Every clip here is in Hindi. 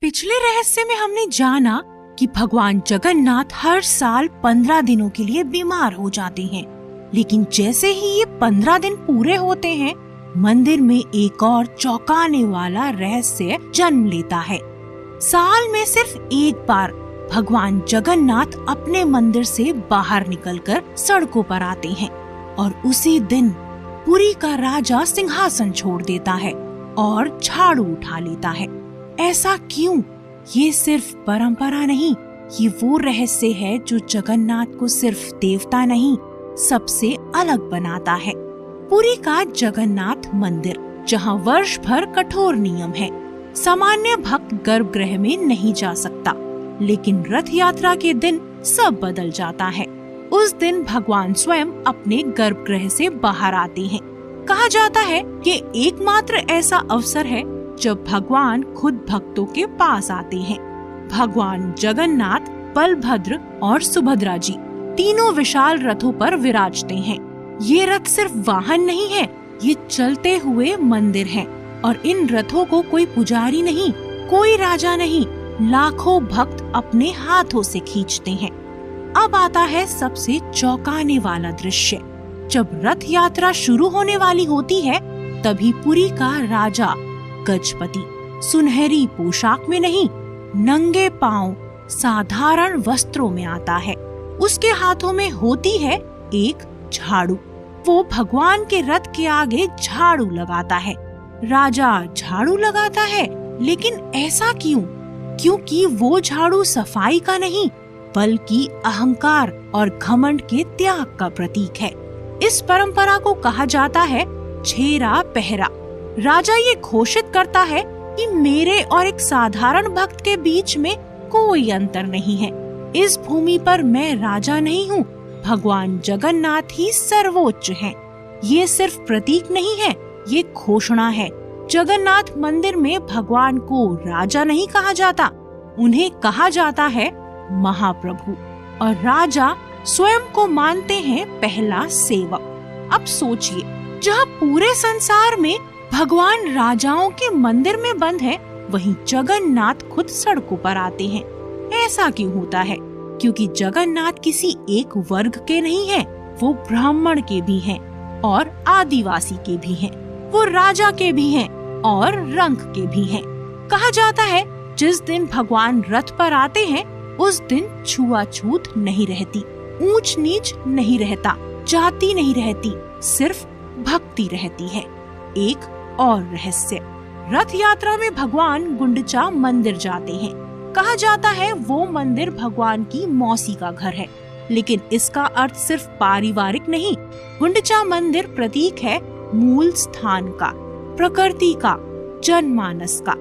पिछले रहस्य में हमने जाना कि भगवान जगन्नाथ हर साल 15 दिनों के लिए बीमार हो जाते हैं, लेकिन जैसे ही ये 15 दिन पूरे होते हैं, मंदिर में एक और चौंकाने वाला रहस्य जन्म लेता है। साल में सिर्फ एक बार भगवान जगन्नाथ अपने मंदिर से बाहर निकलकर सड़कों पर आते हैं और उसी दिन पुरी का राजा सिंहासन छोड़ देता है और झाड़ू उठा लेता है। ऐसा क्यों? ये सिर्फ परंपरा नहीं, ये वो रहस्य है जो जगन्नाथ को सिर्फ देवता नहीं, सबसे अलग बनाता है। पुरी का जगन्नाथ मंदिर, जहाँ वर्ष भर कठोर नियम है, सामान्य भक्त गर्भगृह में नहीं जा सकता, लेकिन रथ यात्रा के दिन सब बदल जाता है। उस दिन भगवान स्वयं अपने गर्भगृह से बाहर आते हैं। कहा जाता है कि एकमात्र ऐसा अवसर है जब भगवान खुद भक्तों के पास आते हैं। भगवान जगन्नाथ, बलभद्र और सुभद्रा जी तीनों विशाल रथों पर विराजते हैं। ये रथ सिर्फ वाहन नहीं है, ये चलते हुए मंदिर हैं और इन रथों को कोई पुजारी नहीं, कोई राजा नहीं, लाखों भक्त अपने हाथों से खींचते हैं। अब आता है सबसे चौंकाने वाला दृश्य। जब रथ यात्रा शुरू होने वाली होती है, तभी पुरी का राजा गजपति सुनहरी पोशाक में नहीं, नंगे पांव साधारण वस्त्रों में आता है। उसके हाथों में होती है एक झाड़ू। वो भगवान के रथ के आगे झाड़ू लगाता है। राजा झाड़ू लगाता है, लेकिन ऐसा क्यों? क्योंकि वो झाड़ू सफाई का नहीं, बल्कि अहंकार और घमंड के त्याग का प्रतीक है। इस परंपरा को कहा जाता है छेरा पहरा। राजा ये घोषित करता है कि मेरे और एक साधारण भक्त के बीच में कोई अंतर नहीं है। इस भूमि पर मैं राजा नहीं हूँ, भगवान जगन्नाथ ही सर्वोच्च हैं। ये सिर्फ प्रतीक नहीं है, ये घोषणा है। जगन्नाथ मंदिर में भगवान को राजा नहीं कहा जाता, उन्हें कहा जाता है महाप्रभु, और राजा स्वयं को मानते हैं पहला सेवक। अब सोचिए, जहाँ पूरे संसार में भगवान राजाओं के मंदिर में बंद है, वहीं जगन्नाथ खुद सड़कों पर आते हैं। ऐसा क्यों होता है? क्योंकि जगन्नाथ किसी एक वर्ग के नहीं हैं, वो ब्राह्मण के भी हैं और आदिवासी के भी हैं, वो राजा के भी हैं और रंक के भी हैं। कहा जाता है जिस दिन भगवान रथ पर आते हैं, उस दिन छुआछूत नहीं रहती, ऊंच नीच नहीं रहता, जाति नहीं रहती, सिर्फ भक्ति रहती है। एक और रहस्य, रथ यात्रा में भगवान गुंडीचा मंदिर जाते हैं। कहा जाता है वो मंदिर भगवान की मौसी का घर है, लेकिन इसका अर्थ सिर्फ पारिवारिक नहीं। गुंडीचा मंदिर प्रतीक है मूल स्थान का, प्रकृति का, जनमानस का।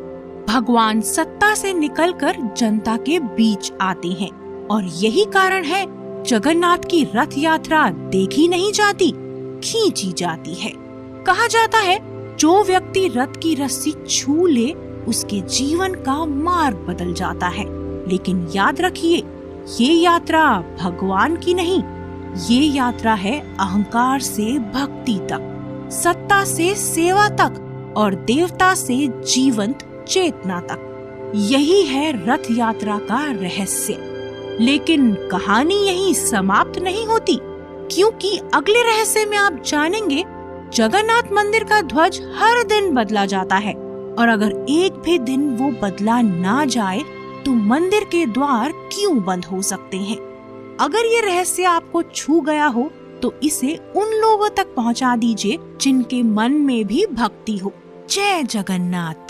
भगवान सत्ता से निकलकर जनता के बीच आते हैं और यही कारण है जगन्नाथ की रथ यात्रा देखी नहीं जाती, खींची जाती है। कहा जाता है जो व्यक्ति रथ की रस्सी छू ले, उसके जीवन का मार्ग बदल जाता है। लेकिन याद रखिए, ये यात्रा भगवान की नहीं, ये यात्रा है अहंकार से भक्ति तक, सत्ता से सेवा तक और देवता से जीवंत चेतना तक। यही है रथ यात्रा का रहस्य। लेकिन कहानी यहीं समाप्त नहीं होती, क्योंकि अगले रहस्य में आप जानेंगे जगन्नाथ मंदिर का ध्वज हर दिन बदला जाता है, और अगर एक भी दिन वो बदला ना जाए तो मंदिर के द्वार क्यों बंद हो सकते हैं। अगर ये रहस्य आपको छू गया हो तो इसे उन लोगों तक पहुंचा दीजिए जिनके मन में भी भक्ति हो। जय जगन्नाथ।